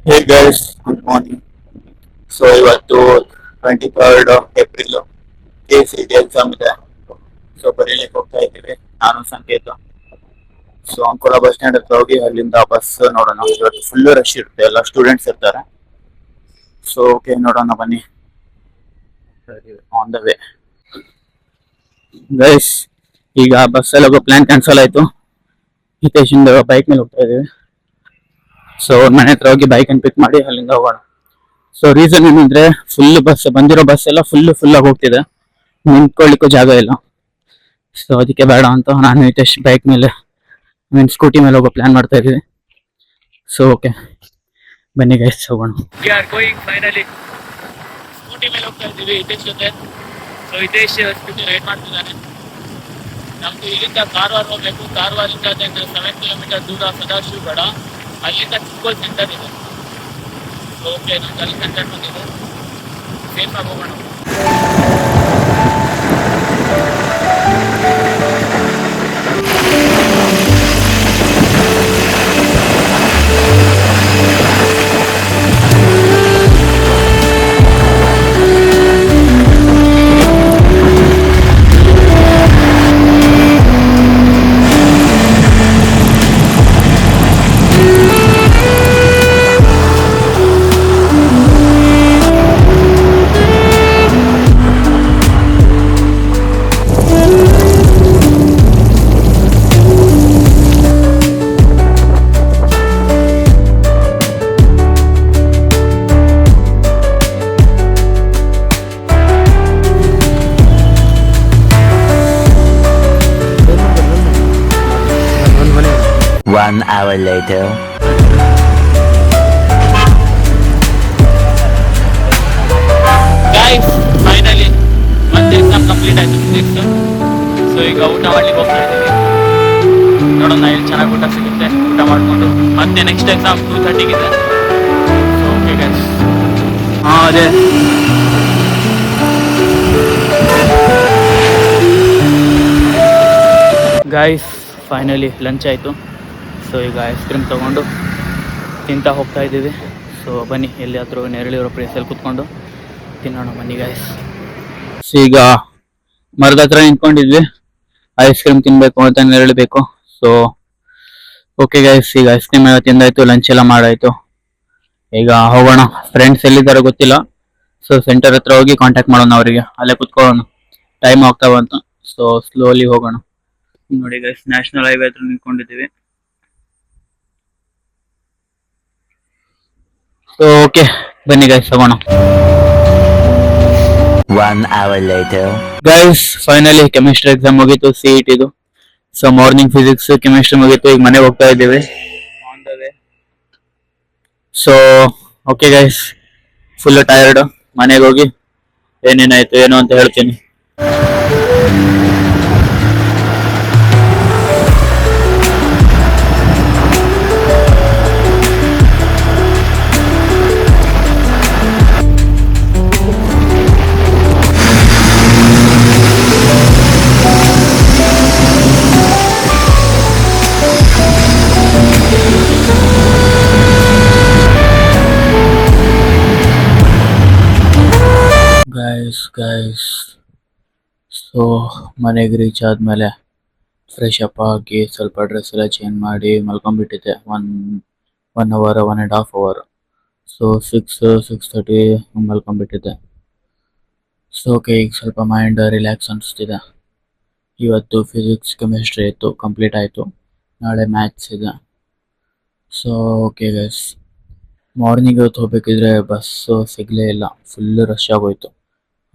Hey guys, good morning. So ಇವತ್ತು 23rd April KCET exam ಇದೆ. So ಬರೀಲಿಕ್ಕೆ ಹೋಗ್ತಾ ಇದ್ದೀವಿ ನಾನು ಸಂಕೇತ. ಸೊ ಅಂಕೋಲಾ ಬಸ್ ಸ್ಟ್ಯಾಂಡ್ ಹತ್ರ ಹೋಗಿ ಅಲ್ಲಿಂದ ಬಸ್ ನೋಡೋಣ. ಇವತ್ತು ಫುಲ್ ರಶ್ ಇರುತ್ತೆ, ಎಲ್ಲ ಸ್ಟೂಡೆಂಟ್ಸ್ ಇರ್ತಾರೆ. ಸೊ ಓಕೆ, ನೋಡೋಣ ಬನ್ನಿ. On the way guys. ಈಗ ಬಸ್ ಅಲ್ಲಿ ಹೋಗೋ ಪ್ಲಾನ್ ಕ್ಯಾನ್ಸಲ್ ಆಯ್ತು. ಹಿತೇಶಿಂದ ಬೈಕ್ ಮೇಲೆ ಹೋಗ್ತಾ ಇದೀವಿ. ಸೊ ಅವ್ರ ಮನೆ ಹತ್ರ ಹೋಗಿ ಬೈಕ್ ಅನ್ನು ಪಿಕ್ ಮಾಡಿ ಅಲ್ಲಿಂದ ಹೋಗೋಣ. ಸೊ ರೀಸನ್ ಏನಂದ್ರೆ ಫುಲ್ ಬಂದಿರೋ ಬಸ್ ಎಲ್ಲ ಫುಲ್ ಆಗಿ ಹೋಗ್ತಿದೆ, ನಿಂತ್ಕೊಳ್ಳಿಕ್ಕೂ ಜಾಗ ಇಲ್ಲ. ಸೊ ಅದಕ್ಕೆ ಬೇಡ ಅಂತ ನಾನು ಹಿತೇಶ್ ಬೈಕ್ ಮೇಲೆ ಸ್ಕೂಟಿ ಮೇಲೆ ಹೋಗೋ ಪ್ಲಾನ್ ಮಾಡ್ತಾ ಇದೀವಿ. ಸೊ ಓಕೆ ಬನ್ನಿ ಗೈಸ್, ಹೋಗೋಣ. ಫೈನಲಿ ಸ್ಕೂಟಿ ಮೇಲೆ ಹೋಗ್ತಾ ಇದ್ದೀವಿ ಹಿತೇಶ್ ಜೊತೆ. ಸೊ ಹಿತೇಶ್ ಸ್ಕೂಟಿ ರೈಡ್ ಮಾಡ್ತಿದ್ದಾನೆ. ನಮ್ದು ಇಲ್ಲಿಂದ ಕಾರವಾರ ಹೋಗ್ಬೇಕು. ಕಾರವಾರದಿಂದ 7 ಕಿಲೋಮೀಟರ್ ದೂರ ಸದಾಶಿವಗಡ, ಅಲ್ಲಿಂದ ಚಿಕ್ಕೋಲ್ ಸೆಂಟರ್ ಇದೆ. ಓಕೆ, ನಾನು ಅಲ್ಲಿ ಸೆಂಟರ್ ಬಂದಿದೆ. ಸೇಫ್ ಆಗಿ ಹೋಗೋಣ. One hour later. Guys finally ಮತ್ತೆ ಎಕ್ಸಾಮ್ ಕಂಪ್ಲೀಟ್ ಆಯ್ತು ಫಿಸಿಕ್ಸ್. ಸೊ ಈಗ ಊಟ ಮಾಡ್ಲಿಕ್ಕೆ ಹೋಗ್ತಾ ಇದ್ದೀವಿ. ನೋಡೋಣ ಎಲ್ಲಿ ಚೆನ್ನಾಗಿ ಊಟ ಸಿಗುತ್ತೆ. ಊಟ ಮಾಡಿಕೊಂಡು ಮತ್ತೆ ನೆಕ್ಸ್ಟ್ ಎಕ್ಸಾಮ್ 2:30 ಇದೆ. So okay guys. ಅದೇ ಗೈಸ್ ಫೈನಲಿ ಲಂಚ್ ಆಯಿತು. ಸೊ ಈಗ ಐಸ್ ಕ್ರೀಮ್ ತೊಗೊಂಡು ತಿಂತಾ ಹೋಗ್ತಾ ಇದ್ದೀವಿ. ಸೊ ಬನ್ನಿ, ಎಲ್ಲಿಯಾದರೂ ನೆರಳಿರೋ ಪ್ಲೇಸಲ್ಲಿ ಕೂತ್ಕೊಂಡು ತಿನ್ನೋಣ ಬನ್ನಿ ಗೈಸ್. ಸೊ ಈಗ ಮರದ ಹತ್ರ ನಿಂತ್ಕೊಂಡಿದ್ವಿ, ಐಸ್ ಕ್ರೀಮ್ ತಿನ್ನಬೇಕು ಅಂತ ನೆರಳಬೇಕು. ಸೊ ಓಕೆ ಗೈಸ್, ಈಗ ಐಸ್ ಕ್ರೀಮ್ ಎಲ್ಲ ತಿಂದಾಯ್ತು, ಲಂಚ್ ಎಲ್ಲ ಮಾಡಾಯ್ತು. ಈಗ ಹೋಗೋಣ. ಫ್ರೆಂಡ್ಸ್ ಎಲ್ಲಿದ್ದಾರೋ ಗೊತ್ತಿಲ್ಲ. ಸೊ ಸೆಂಟರ್ ಹತ್ರ ಹೋಗಿ ಕಾಂಟ್ಯಾಕ್ಟ್ ಮಾಡೋಣ ಅವರಿಗೆ, ಅಲ್ಲೇ ಕುತ್ಕೊಳ್ಳೋಣ. ಟೈಮ್ ಆಗ್ತಾ ಬಂತು. ಸೊ ಸ್ಲೋಲಿ ಹೋಗೋಣ. ನೋಡಿ ಗೈಸ್, ನ್ಯಾಷನಲ್ ಹೈವೇ ಹತ್ರ ನಿಂತ್ಕೊಂಡಿದ್ದೀವಿ. ಸೊ ಓಕೆ ಬನ್ನಿ ಗೈಸ್, ಹೋಗೋಣ. 1 hour later. Guys finally chemistry exam ಮುಗೀತು, CET ಇದು. ಸೊ ಮಾರ್ನಿಂಗ್ ಫಿಸಿಕ್ಸ್ ಕೆಮಿಸ್ಟ್ರಿ ಮುಗೀತು. ಈಗ ಮನೆಗೆ ಹೋಗ್ತಾ ಇದ್ದೀವಿ. So okay guys, full tired. ಮನೆಗೆ ಹೋಗಿ ಏನೇನಾಯ್ತು ಏನು ಅಂತ ಹೇಳ್ತೀನಿ. ಗೈಸ್ ಸೊ ಮನೆಗೆ ರೀಚ್ ಆದಮೇಲೆ ಫ್ರೆಶ್ ಅಪ್ ಆಗಿ ಸ್ವಲ್ಪ ಡ್ರೆಸ್ ಎಲ್ಲ ಚೇಂಜ್ ಮಾಡಿ ಮಲ್ಕೊಂಡ್ಬಿಟ್ಟಿದ್ದೆ. One hour 1.5 hour. ಸೊ 6:30 ಮಲ್ಕೊಂಡ್ಬಿಟ್ಟಿದ್ದೆ. ಸೊ ಓಕೆ, ಈಗ ಸ್ವಲ್ಪ ಮೈಂಡ್ ರಿಲ್ಯಾಕ್ಸ್ ಅನಿಸ್ತಿದೆ. ಇವತ್ತು ಫಿಸಿಕ್ಸ್ ಕೆಮಿಸ್ಟ್ರಿ ಇತ್ತು, ಕಂಪ್ಲೀಟ್ ಆಯಿತು. ನಾಳೆ ಮ್ಯಾಥ್ಸ್ ಇದೆ. ಸೊ ಓಕೆ ಗೈಸ್, ಮಾರ್ನಿಂಗ್ ಇವತ್ತು ಹೋಗ್ಬೇಕಿದ್ರೆ ಬಸ್ಸು ಸಿಗಲೇ ಇಲ್ಲ, ಫುಲ್ ರಶ್ ಆಗೋಯ್ತು.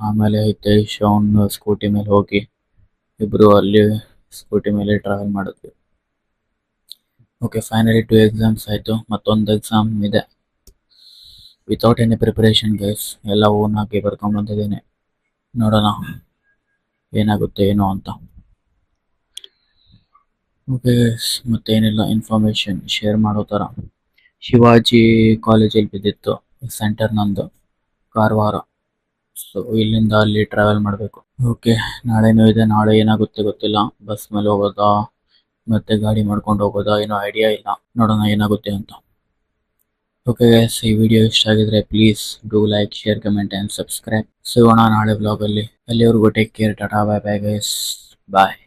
ಆಮೇಲೆ ಹಿತೇಶ್ ಅವನು ಸ್ಕೂಟಿ ಮೇಲೆ ಹೋಗಿ ಇಬ್ಬರು ಅಲ್ಲಿ ಸ್ಕೂಟಿ ಮೇಲೆ ಟ್ರಾವೆಲ್ ಮಾಡಿದ್ವಿ. ಓಕೆ, ಫೈನಲಿ 2 ಎಕ್ಸಾಮ್ಸ್ ಆಯಿತು, ಮತ್ತೊಂದು ಎಕ್ಸಾಮ್ ಇದೆ. ವಿತೌಟ್ ಎನಿ ಪ್ರಿಪರೇಷನ್ ಗೈಸ್, ಎಲ್ಲ ಓನ್ ಆಗಿ ಬರ್ಕೊಂಬಂದಿದ್ದೇನೆ. ನೋಡೋಣ ಏನಾಗುತ್ತೆ ಏನೋ ಅಂತ. ಓಕೆ ಗೈಸ್, ಮತ್ತೇನಿಲ್ಲ ಇನ್ಫಾರ್ಮೇಷನ್ ಶೇರ್ ಮಾಡೋ ಥರ. ಶಿವಾಜಿ ಕಾಲೇಜಲ್ಲಿ ಬಿದ್ದಿತ್ತು ಸೆಂಟರ್ ನಂದು, ಕಾರವಾರ. ಸೊ ಇಲ್ಲಿಂದ ಅಲ್ಲಿ ಟ್ರಾವೆಲ್ ಮಾಡಬೇಕು. ಓಕೆ, ನಾಳೆನೂ ಇದೆ. ನಾಳೆ ಏನಾಗುತ್ತೆ ಗೊತ್ತಿಲ್ಲ. ಬಸ್ ಮೇಲೆ ಹೋಗೋದಾ ಮತ್ತೆ ಗಾಡಿ ಮಾಡ್ಕೊಂಡು ಹೋಗೋದಾ ಏನೋ ಐಡಿಯಾ ಇಲ್ಲ. ನೋಡೋಣ ಏನಾಗುತ್ತೆ ಅಂತ. ಓಕೆ ಗೈಸ್, ಈ ವಿಡಿಯೋ ಇಷ್ಟ ಆಗಿದ್ರೆ please do like, share, comment and subscribe. ಸಿಗೋಣ ನಾಳೆ ಬ್ಲಾಗಲ್ಲಿ. ಅಲ್ಲಿವರೆಗೂ take care, tata, bye bye guys, ಬಾಯ್.